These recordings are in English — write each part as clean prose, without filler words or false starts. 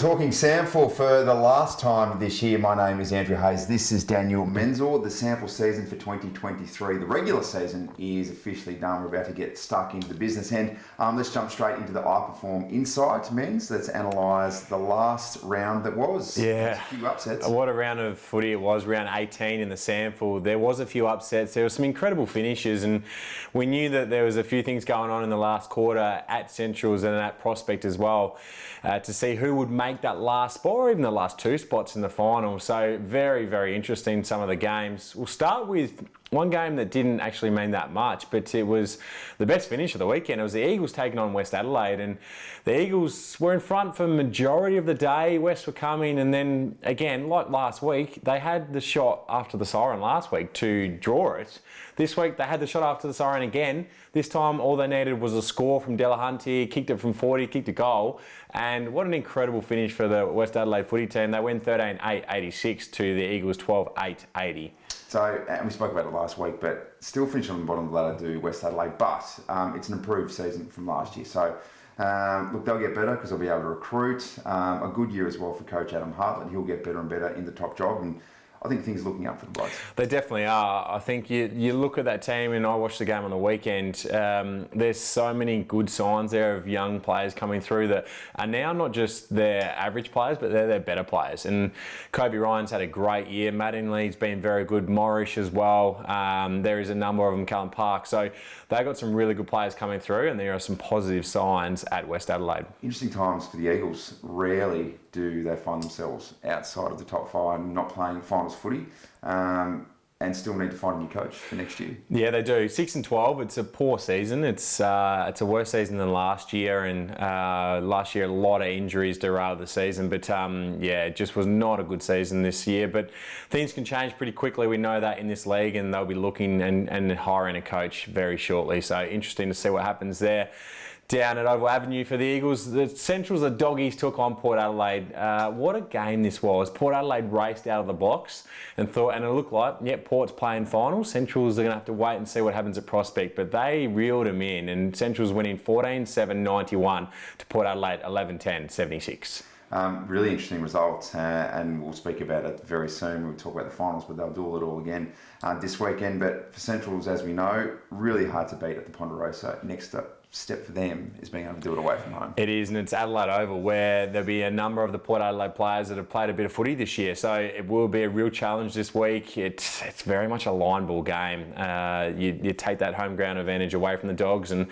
talking SANFL for the last time this year. My name is Andrew Hayes. This is Daniel Menzel. The SANFL season for 2023, the regular season, is officially done. We're about to get stuck into the business end. Let's jump straight into the Iperform Insight, men's. Let's analyse the last round that was. Yeah. A few upsets. What a round of footy it was, round 18 in the SANFL. There was a few upsets. There were some incredible finishes, and we knew that there was a few things going on in the last quarter at Centrals and at Prospect as well, to see who would make that last spot or even the last two spots in the final. So very, very interesting, some of the games. We'll start with one game that didn't actually mean that much, but it was the best finish of the weekend. It was the Eagles taking on West Adelaide, and the Eagles were in front for the majority of the day. West were coming, and then again, like last week, they had the shot after the siren last week to draw it. This week, they had the shot after the siren again. This time, all they needed was a score from Delahunty, kicked it from 40, kicked a goal, and what an incredible finish for the West Adelaide footy team. They win 13-8, 86 to the Eagles 12-8, 80. So, and we spoke about it last week, but still finishing on the bottom of the ladder do West Adelaide, but it's an improved season from last year. So, look, they'll get better because they'll be able to recruit. A good year as well for Coach Adam Hartlett. He'll get better and better in the top job, and I think things are looking up for the Bloods. They definitely are. I think you look at that team, and I watched the game on the weekend. There's so many good signs there of young players coming through that are now not just their average players, but they're their better players. And Kobe Ryan's had a great year. Matt Inley's been very good. Morrish as well. There is a number of them. Callum Park. So they've got some really good players coming through, and there are some positive signs at West Adelaide. Interesting times for the Eagles. Rarely do they find themselves outside of the top five and not playing finals footy, and still need to find a new coach for next year. Yeah, they do. 6-12. It's a poor season. It's a worse season than last year, and last year a lot of injuries derailed the season. But yeah, it just was not a good season this year. But things can change pretty quickly. We know that in this league, and they'll be looking and hiring a coach very shortly. So interesting to see what happens there. Down at Oval Avenue for the Eagles, the Centrals, the Doggies took on Port Adelaide. What a game this was. Port Adelaide raced out of the blocks and it looked like, yep, Port's playing finals. Centrals are going to have to wait and see what happens at Prospect, but they reeled them in, and Centrals winning 14-7-91 to Port Adelaide 11-10, 76. Really interesting result, and we'll speak about it very soon. We'll talk about the finals, but they'll do it all again this weekend. But for Centrals, as we know, really hard to beat at the Ponderosa. Next step for them is being able to do it away from home. It is, and it's Adelaide Oval, where there'll be a number of the Port Adelaide players that have played a bit of footy this year. So it will be a real challenge this week. It's very much a line ball game. You take that home ground advantage away from the Dogs, and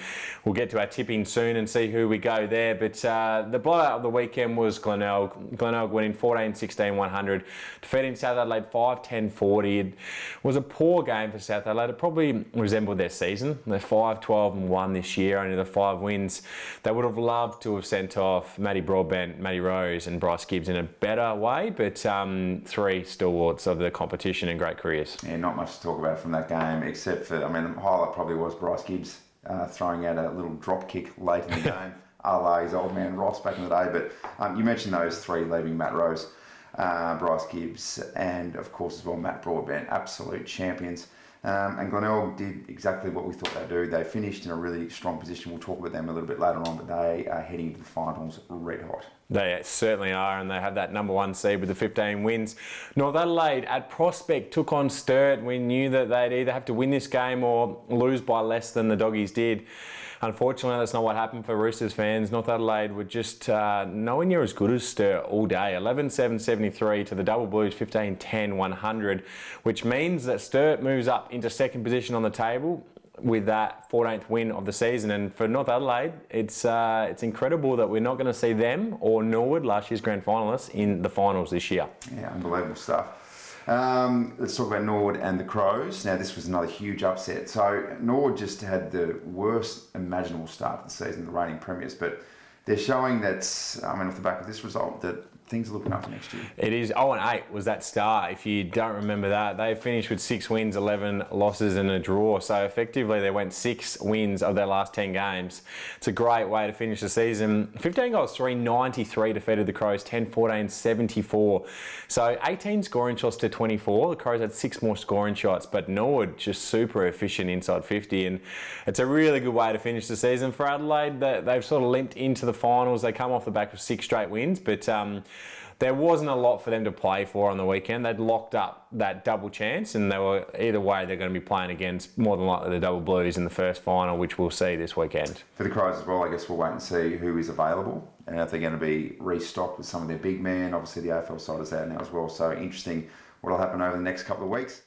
we'll get to our tipping soon and see who we go there. But the blowout of the weekend was Glenelg. Glenelg winning 14-16-100, defeating South Adelaide 5-10-40. It was a poor game for South Adelaide. It probably resembled their season. They're 5-12-1 this year, only the 5 wins. They would have loved to have sent off Matty Broadbent, Matty Rose and Bryce Gibbs in a better way, but 3 stalwarts of the competition and great careers. Yeah, not much to talk about from that game, except for, the highlight probably was Bryce Gibbs throwing out a little drop kick late in the game, a la his old man Ross back in the day. But you mentioned those 3 leaving: Matt Rose, Bryce Gibbs, and of course as well Matt Broadbent, absolute champions. And Glenelg did exactly what we thought they'd do. They finished in a really strong position. We'll talk about them a little bit later on, but they are heading to the finals red hot. They certainly are, and they have that number 1 seed with the 15 wins. North Adelaide at Prospect took on Sturt. We knew that they'd either have to win this game or lose by less than the Doggies did. Unfortunately, that's not what happened for Roosters fans. North Adelaide were just nowhere near as good as Sturt all day. 11-7-73 to the Double Blues, 15-10-100, which means that Sturt moves up into second position on the table with that 14th win of the season. And for North Adelaide, it's incredible that we're not going to see them or Norwood, last year's grand finalists, in the finals this year. Yeah, unbelievable stuff. Let's talk about Norwood and the Crows. Now, this was another huge upset. So Norwood just had the worst imaginable start to the season, the reigning premiers, but they're showing that, off the back of this result, that things are looking up for next year. It is 0-8 was that start. If you don't remember that, they finished with 6 wins, 11 losses and a draw. So effectively they went 6 wins of their last 10 games. It's a great way to finish the season. 15 goals, 393 defeated the Crows, 10-14, 74. So 18 scoring shots to 24. The Crows had 6 more scoring shots, but Norwood just super efficient inside 50. And it's a really good way to finish the season for Adelaide. They've sort of limped into the finals. They come off the back of 6 straight wins, but there wasn't a lot for them to play for on the weekend. They'd locked up that double chance, and they were either way they're going to be playing against more than likely the Double Blues in the first final, which we'll see this weekend. For the Crows as well, I guess we'll wait and see who is available and if they're going to be restocked with some of their big men. Obviously the AFL side is out now as well, so interesting what will happen over the next couple of weeks.